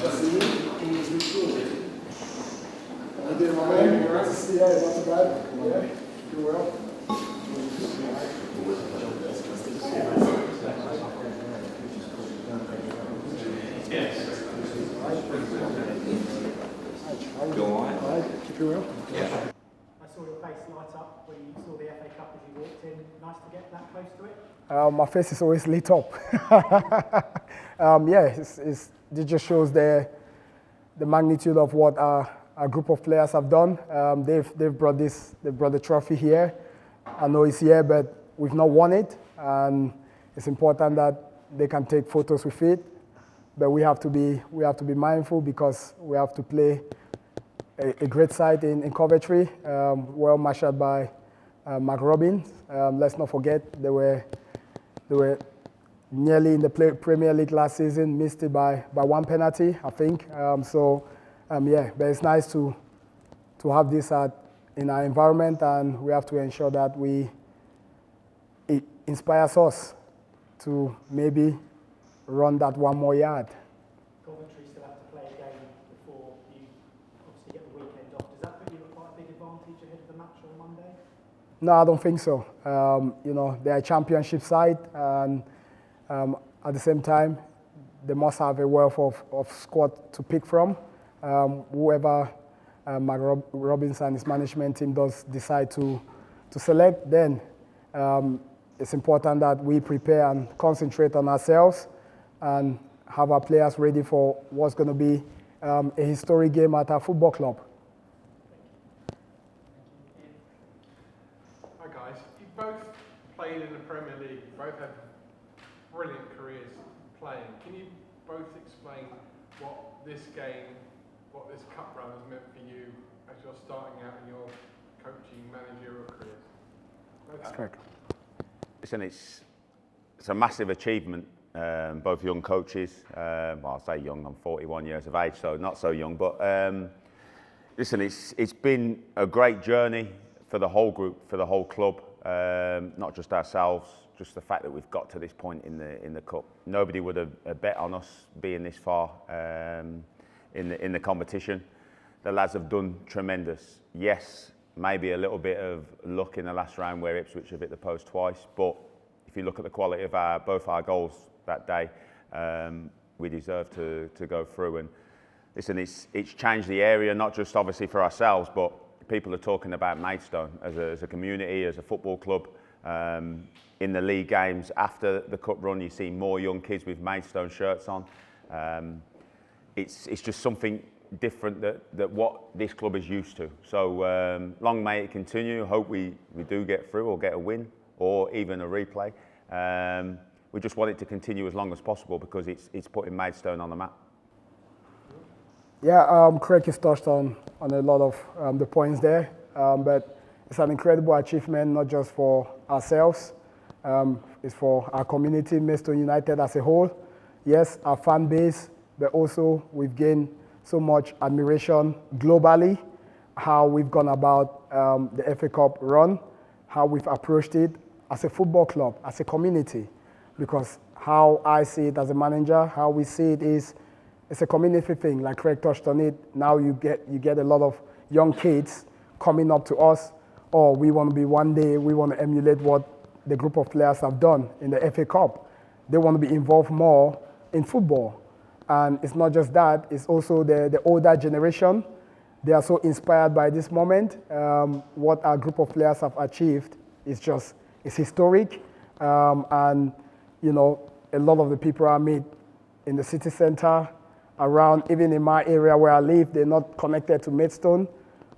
Just see you. It's really cool. How you doing, my man? You're right. Yeah, not too bad. Yeah, doing well. Go on. Keep you well. Yeah. I saw your face light up when you saw the FA Cup as you walked in. Nice to get that close to it? My face is always lit up. It just shows the magnitude of what our group of players have done. They've brought the trophy here. I know it's here, but we've not won it, and it's important that they can take photos with it. But we have to be mindful because we have to play a great side in Coventry, well marshaled by Mark Robbins. Let's not forget they were nearly in the Premier League last season, missed it by one penalty, I think. But it's nice to have this in our environment, and we have to ensure that it inspires us to maybe run that one more yard. Coventry still have to play a game before you obviously get the weekend off. Does that put you at quite a big advantage ahead of the match on Monday? No, I don't think so. They're a championship side, and at the same time, they must have a wealth of squad to pick from. Whoever Mark Robbins and his management team does decide to select, then it's important that we prepare and concentrate on ourselves and have our players ready for what's going to be a historic game at our football club. Hi guys, you both played in the Premier League, you both had brilliant careers playing. Can you both explain what this game, what this cup run has meant for you as you're starting out in your coaching managerial careers? That's correct. Listen, it's a massive achievement. Both young coaches. Well, I say young. I'm 41 years of age, so not so young. But listen, it's been a great journey for the whole group, for the whole club. Not just ourselves. Just the fact that we've got to this point in the cup. Nobody would have bet on us being this far in the competition. The lads have done tremendous. Yes, maybe a little bit of luck in the last round where Ipswich have hit the post twice, but if you look at the quality of both our goals that day, we deserve to go through. And listen, it's changed the area, not just obviously for ourselves, but people are talking about Maidstone as a community, as a football club. In the league games after the cup run, you see more young kids with Maidstone shirts on. It's just something different that what this club is used to. So long may it continue. Hope we do get through or get a win or even a replay. We just want it to continue as long as possible because it's putting Maidstone on the map. Yeah, Craig has touched on a lot of the points there, but it's an incredible achievement, not just for ourselves, it's for our community, Maidstone United as a whole. Yes, our fan base, but also we've gained so much admiration globally, how we've gone about the FA Cup run, how we've approached it as a football club, as a community, because how I see it as a manager, how we see it is, it's a community thing, like Craig touched on it. Now you get a lot of young kids coming up to us, we want to be one day, we want to emulate what the group of players have done in the FA Cup. They want to be involved more in football. And it's not just that, it's also the older generation. They are so inspired by this moment. What our group of players have achieved is historic. And, a lot of the people I meet in the city centre, around, even in my area where I live, they're not connected to Maidstone,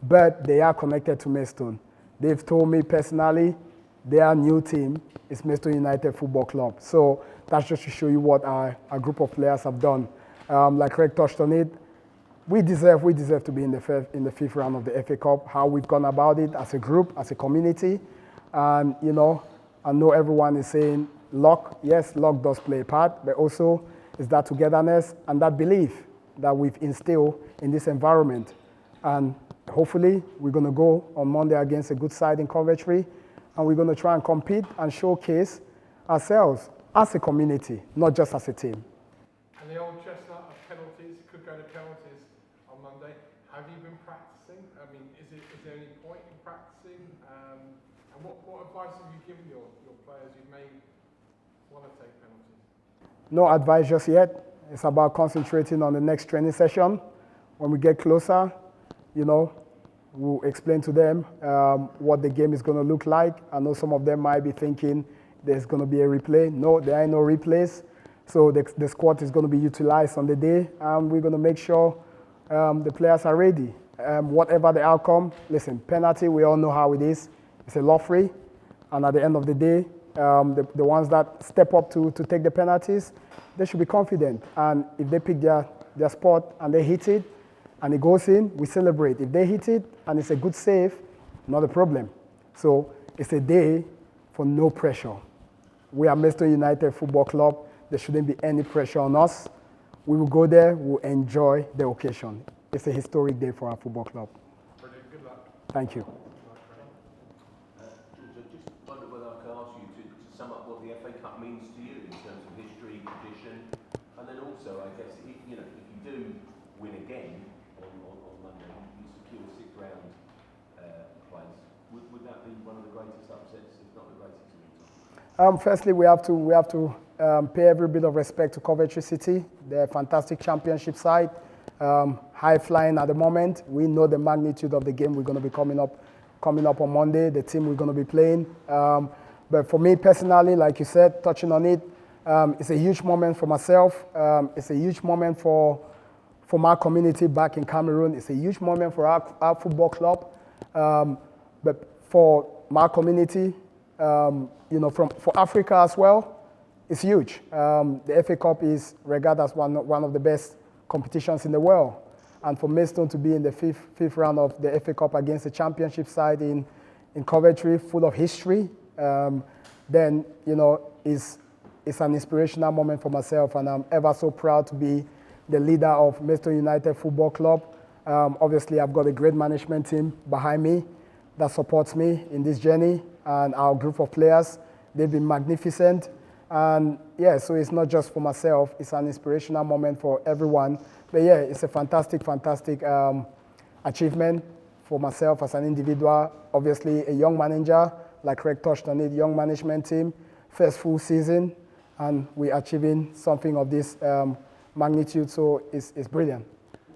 but they are connected to Maidstone. They've told me personally, their new team is Maidstone United Football Club. So that's just to show you what our group of players have done. Like Craig touched on it, we deserve to be in the fifth round of the FA Cup. How we've gone about it as a group, as a community, and I know everyone is saying luck. Yes, luck does play a part, but also it's that togetherness and that belief that we've instilled in this environment. And hopefully, we're going to go on Monday against a good side in Coventry, and we're going to try and compete and showcase ourselves as a community, not just as a team. And the old chestnut of penalties could go No advice just yet. It's about concentrating on the next training session. When we get closer, we'll explain to them what the game is going to look like. I know some of them might be thinking there's going to be a replay. No, there ain't no replays. So the squad is going to be utilized on the day, and we're going to make sure the players are ready. Whatever the outcome, listen, penalty, we all know how it is. It's a lottery, and at the end of the day, the ones that step up to take the penalties, they should be confident. And if they pick their spot and they hit it, and it goes in, we celebrate. If they hit it and it's a good save, not a problem. So it's a day for no pressure. We are Maidstone United Football Club. There shouldn't be any pressure on us. We will go there, we'll enjoy the occasion. It's a historic day for our football club. Brilliant, good luck. Thank you. George, I just wondered whether I could ask you to sum up what the FA Cup means to you in terms of history, tradition, and then also, I guess, if you do win again on Monday, you secure a sixth round place. Would that be one of the greatest upsets, if not the greatest of all time? Firstly, we have to pay every bit of respect to Coventry City. They're a fantastic championship side, high flying at the moment. We know the magnitude of the game we're going to be coming up on Monday, the team we're going to be playing. But for me personally, like you said, touching on it, it's a huge moment for myself. It's a huge moment for my community back in Cameroon. It's a huge moment for our football club. But for my community, for Africa as well, it's huge. The FA Cup is regarded as one of the best competitions in the world. And for Maidstone to be in the fifth round of the FA Cup against the championship side in Coventry, full of history, then, it's an inspirational moment for myself, and I'm ever so proud to be the leader of Maidstone United Football Club. Obviously, I've got a great management team behind me that supports me in this journey, and our group of players, they've been magnificent. And yeah, so it's not just for myself, it's an inspirational moment for everyone. But yeah, it's a fantastic achievement for myself as an individual. Obviously, a young manager, like Craig touched on it, young management team, first full season, and we're achieving something of this magnitude, so it's brilliant.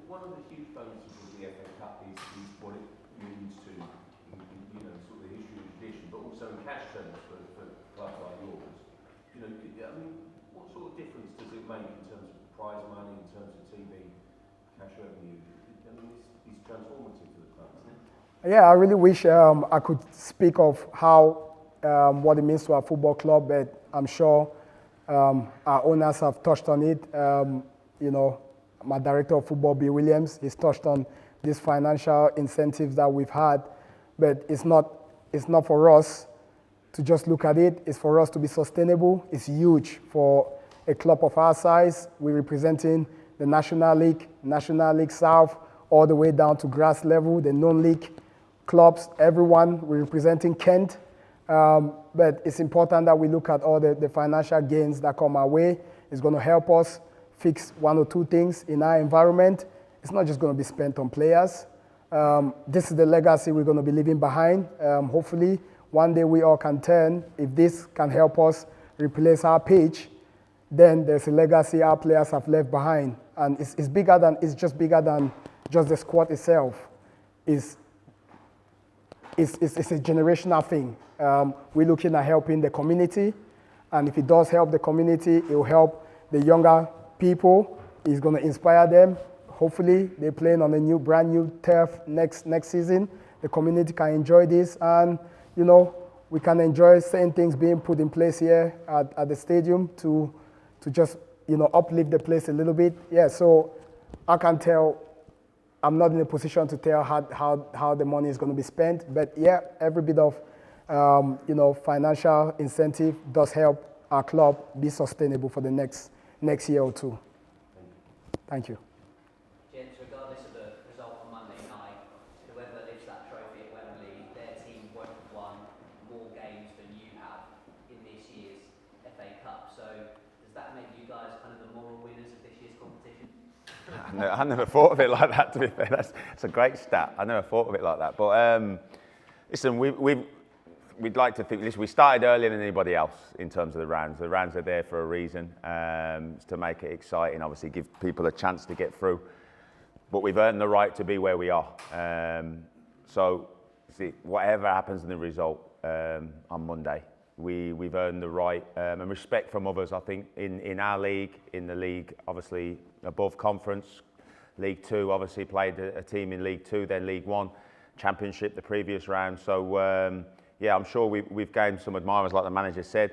One of the huge bonuses of the FA Cup is what it means to, sort of the history and tradition, but also in cash terms for clubs like yours. What sort of difference does it make in terms of prize money, in terms of TV, cash revenue? It's transformative to the club, isn't it? Yeah, I really wish I could speak of what it means to our football club, but I'm sure our owners have touched on it. My director of football, B. Williams, he's touched on these financial incentives that we've had, but it's not for us to just look at it. It's for us to be sustainable. It's huge for a club of our size. We're representing the National League South, all the way down to grass level, the non-league clubs, everyone. We're representing Kent. But it's important that we look at all the financial gains that come our way. It's going to help us fix one or two things in our environment. It's not just going to be spent on players. This is the legacy we're going to be leaving behind. Hopefully, one day we all can turn. If this can help us replace our pitch, then there's a legacy our players have left behind. And it's just bigger than just the squad itself. It's a generational thing. We're looking at helping the community, and if it does help the community, it will help the younger people. It's going to inspire them. Hopefully, they're playing on a brand new turf next season. The community can enjoy this, and we can enjoy certain things being put in place here at the stadium to just uplift the place a little bit. Yeah, so I can tell. I'm not in a position to tell how the money is going to be spent, but yeah, every bit of financial incentive does help our club be sustainable for the next year or two. Thank you. Gents, regardless of the result on Monday night, whoever lifts that trophy at Wembley, their team won't have won more games than you have in this year's FA Cup. So does that make you guys kind of the moral winners of this year's competition? I never thought of it like that, to be fair. That's a great stat. I never thought of it like that. But listen, we'd like to think, listen, we started earlier than anybody else in terms of the rounds. The rounds are there for a reason, to make it exciting, obviously give people a chance to get through. But we've earned the right to be where we are. So, see, whatever happens in the result on Monday, we've earned the right and respect from others, I think, in our league, in the league, obviously above conference. League Two, obviously played a team in League Two, then League One, Championship the previous round. So, yeah, I'm sure we've gained some admirers, like the manager said.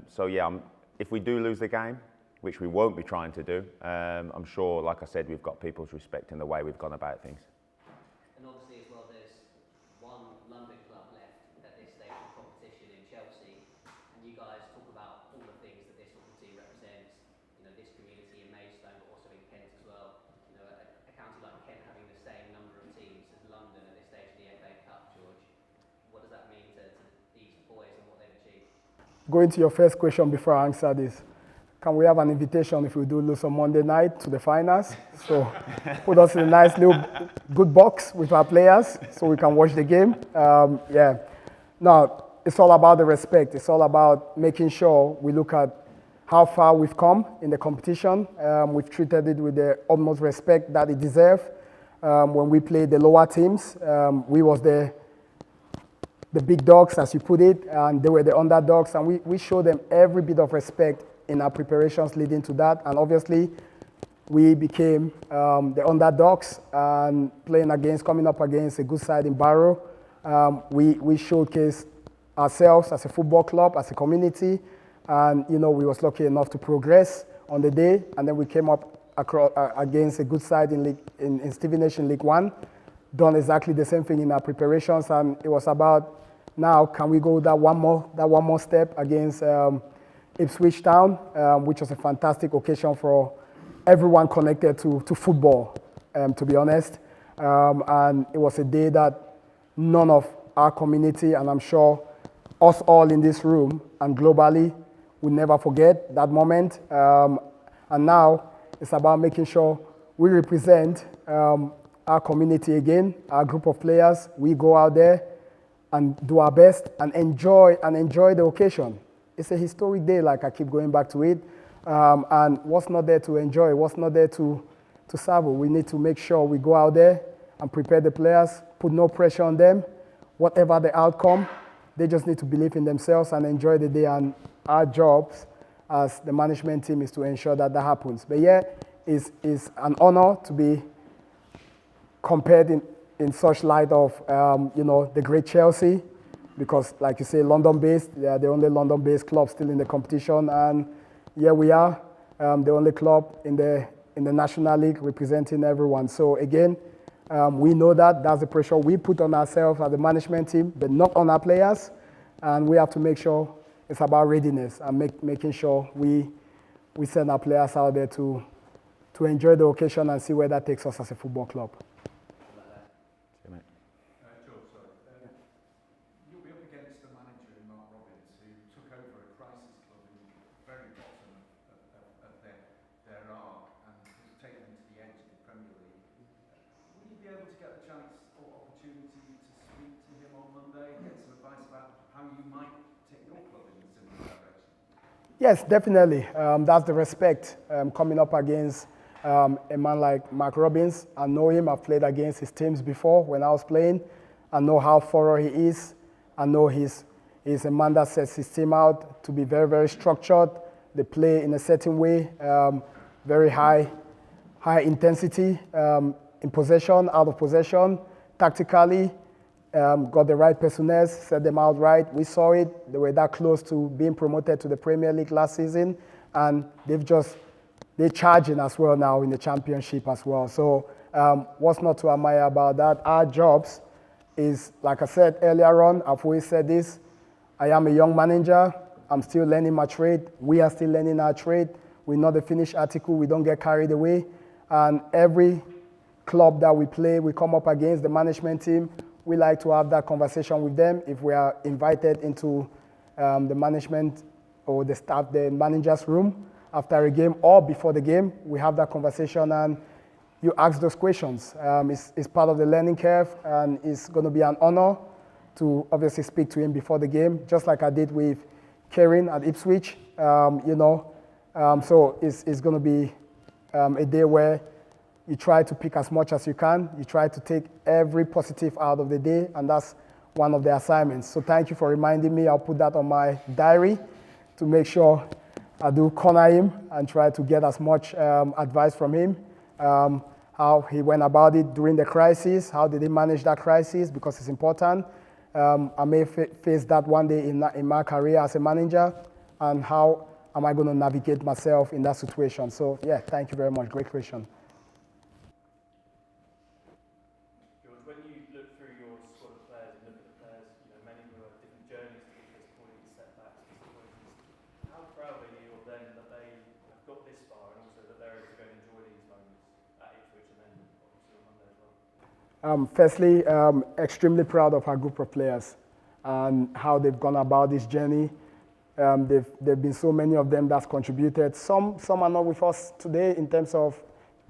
So, yeah, if we do lose the game, which we won't be trying to do, I'm sure, like I said, we've got people's respect in the way we've gone about things. And obviously as well, there's one London club left at this stage of competition in Chelsea, and you guys talk about all the things that this football team represents, you know, this community in Maidstone, but also in Kent as well. You know, a county like Kent having the same number of teams as London at this stage of the FA Cup, George. What does that mean to these boys and what they've achieved? Going to your first question before I answer this. Can we have an invitation if we do lose on Monday night to the finals? So put us in a nice little good box with our players so we can watch the game. Yeah. Now, it's all about the respect. It's all about making sure we look at how far we've come in the competition. We've treated it with the utmost respect that it deserves. When we played the lower teams, we was the big dogs, as you put it, and they were the underdogs, and we showed them every bit of respect in our preparations leading to that. And obviously, we became the underdogs and coming up against a good side in Barrow. We showcased ourselves as a football club, as a community, and we was lucky enough to progress on the day. And then we came up against a good side in Stevenage in League One, done exactly the same thing in our preparations, and it was about now can we go that one more step against Ipswich Town, which was a fantastic occasion for everyone connected to football, to be honest. And it was a day that none of our community, and I'm sure us all in this room and globally, will never forget that moment. And now it's about making sure we represent our community again, our group of players. We go out there and do our best and enjoy the occasion. It's a historic day, like I keep going back to it. And what's not there to enjoy, what's not there to savour, we need to make sure we go out there and prepare the players, put no pressure on them. Whatever the outcome, they just need to believe in themselves and enjoy the day. And our jobs as the management team is to ensure that that happens. But yeah, it's an honour to be compared in such light of, the great Chelsea. Because, like you say, London-based, they are the only London-based club still in the competition, and here we are, the only club in the National League representing everyone. So again, we know that's the pressure we put on ourselves as the management team, but not on our players, and we have to make sure it's about readiness and making sure we send our players out there to enjoy the occasion and see where that takes us as a football club. Yes, definitely. That's the respect coming up against a man like Mark Robbins. I know him. I've played against his teams before when I was playing. I know how thorough he is. I know he's a man that sets his team out to be very, very structured. They play in a certain way, very high intensity in possession, out of possession, tactically. Got the right personnel, set them out right. We saw it. They were that close to being promoted to the Premier League last season, and they're charging as well now in the Championship as well. So what's not to admire about that? Our jobs is, like I said earlier on, I've always said this, I am a young manager. I'm still learning my trade. We are still learning our trade. We're not the finished article. We don't get carried away. And every club that we play, we come up against the management team. We like to have that conversation with them. If we are invited into the management or the manager's room after a game or before the game, we have that conversation and you ask those questions. It's part of the learning curve, and it's going to be an honor to obviously speak to him before the game, just like I did with Kieran at Ipswich. So it's going to be a day where you try to pick as much as you can. You try to take every positive out of the day, and that's one of the assignments. So thank you for reminding me. I'll put that on my diary to make sure I do corner him and try to get as much advice from him. How he went about it during the crisis, how did he manage that crisis, because it's important. I may face that one day in my career as a manager, and how am I going to navigate myself in that situation? So yeah, thank you very much. Great question. George, when you look through your squad of players and look at the players, many who have different journeys to get this point, setbacks, disappointments, how proud are you of them that they have got this far, and also that they're able to go and enjoy these moments at Ipswich and then obviously on Monday as well? Firstly, extremely proud of our group of players and how they've gone about this journey. There've been so many of them that's contributed. Some are not with us today in terms of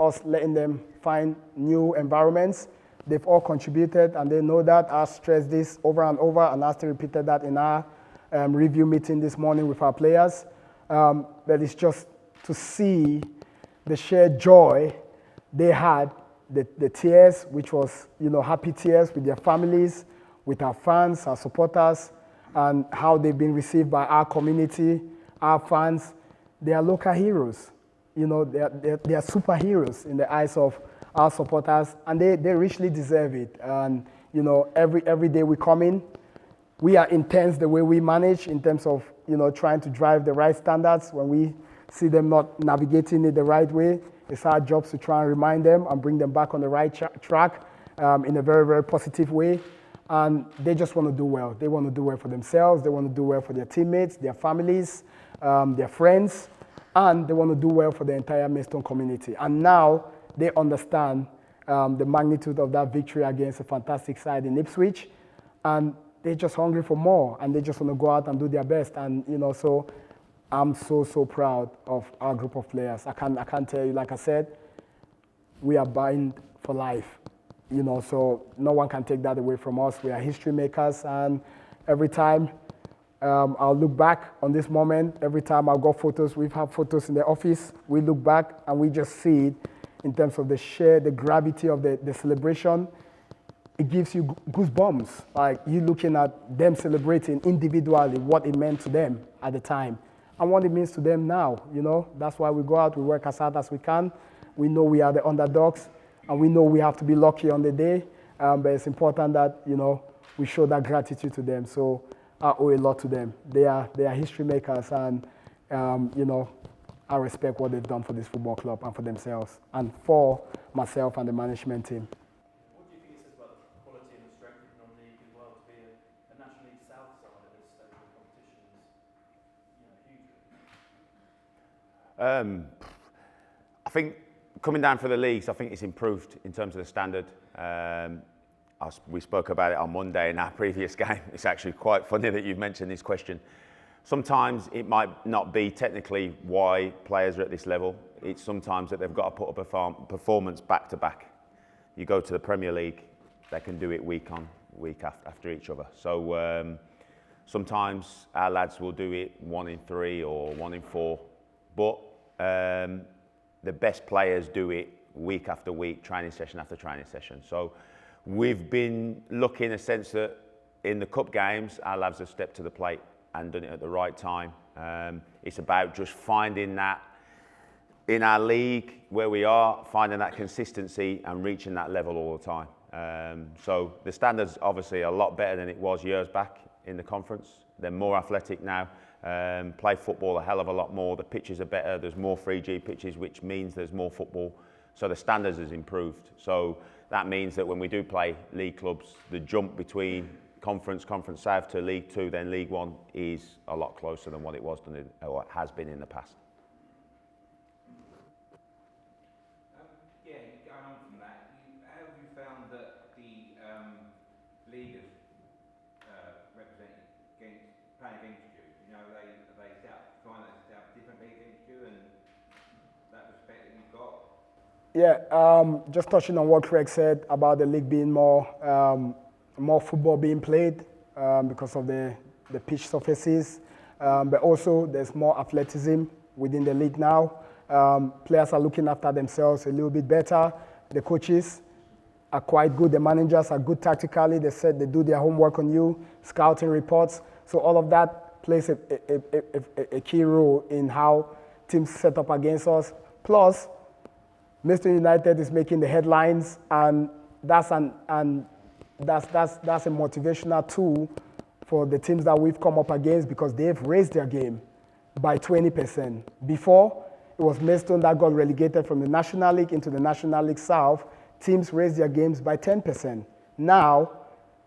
us letting them find new environments. They've all contributed, and they know that. I stressed this over and over, and I still repeated that in our review meeting this morning with our players. But it's just to see the shared joy they had, the tears, which was happy tears with their families, with our fans, our supporters, and how they've been received by our community, our fans. They are local heroes. They are superheroes in the eyes of our supporters, and they richly deserve it. And every day we come in, we are intense the way we manage in terms of trying to drive the right standards. When we see them not navigating it the right way, it's our job to try and remind them and bring them back on the right track in a very, very positive way. And they just want to do well. They want to do well for themselves. They want to do well for their teammates, their families, their friends, and they want to do well for the entire Maidstone community. And now they understand the magnitude of that victory against a fantastic side in Ipswich, and they're just hungry for more, and they just want to go out and do their best. And so I'm so proud of our group of players. I can't tell you, like I said, we are bound for life. So no one can take that away from us. We are history makers, and every time I'll look back on this moment, every time I've got photos, we've had photos in the office, we look back and we just see it in terms of the gravity of the celebration. It gives you goosebumps, like you looking at them celebrating individually what it meant to them at the time and what it means to them now. That's why we go out, we work as hard as we can. We know we are the underdogs, and we know we have to be lucky on the day, but it's important that, we show that gratitude to them. So I owe a lot to them. They are history makers, and, I respect what they've done for this football club and for themselves and for myself and the management team. What do you think it says about the quality and the strength of the non-league as well to be a National League South side at this stage of the competition is, huge? I think coming down for the leagues, I think it's improved in terms of the standard. We spoke about it on Monday in our previous game. It's actually quite funny that you've mentioned this question. Sometimes it might not be technically why players are at this level. It's sometimes that they've got to put a performance back to back. You go to the Premier League, they can do it week on, week after each other. So sometimes our lads will do it 1 in 3 or 1 in 4. But the best players do it week after week, training session after training session. So we've been lucky in a sense that in the cup games, our lads have stepped to the plate and done it at the right time. It's about just finding that in our league where we are, finding that consistency and reaching that level all the time. So the standard's obviously a lot better than it was years back in the conference. They're more athletic now. Play football a hell of a lot more. The pitches are better. There's more 3G pitches, which means there's more football. So the standards has improved. So that means that when we do play league clubs, the jump between Conference South to League 2, then League 1 is a lot closer than what it was or has been in the past. Going on from that, how have you found that the league has represented playing against you? Are they find that set up differently against you and that respect that you've got? Yeah, just touching on what Craig said about the league being more football being played. because of the pitch surfaces, but also there's more athleticism within the league now. Players are looking after themselves a little bit better. The coaches are quite good. The managers are good tactically. They said they do their homework on you, scouting reports. So all of that plays a key role in how teams set up against us. Plus, Maidstone United is making the headlines, and that's a motivational tool for the teams that we've come up against because they've raised their game by 20%. Before, it was Maidstone that got relegated from the National League into the National League South. Teams raised their games by 10%. Now,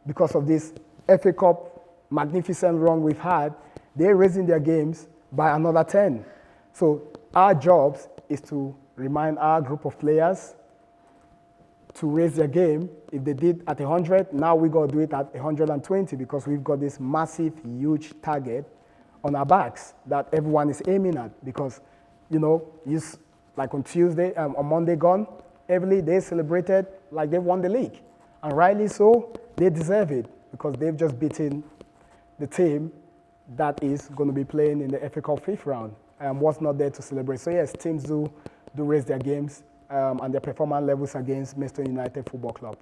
because of this FA Cup magnificent run we've had, they're raising their games by another 10. So our job is to remind our group of players to raise their game. If they did at 100, now we got to do it at 120 because we've got this massive, huge target on our backs that everyone is aiming at. Because, you know, like on Tuesday, on Monday gone, they celebrated like they won the league. And rightly so, they deserve it because they've just beaten the team that is going to be playing in the FA Cup 5th round and was not there to celebrate. So yes, teams do raise their games and their performance levels against Maidstone United Football Club.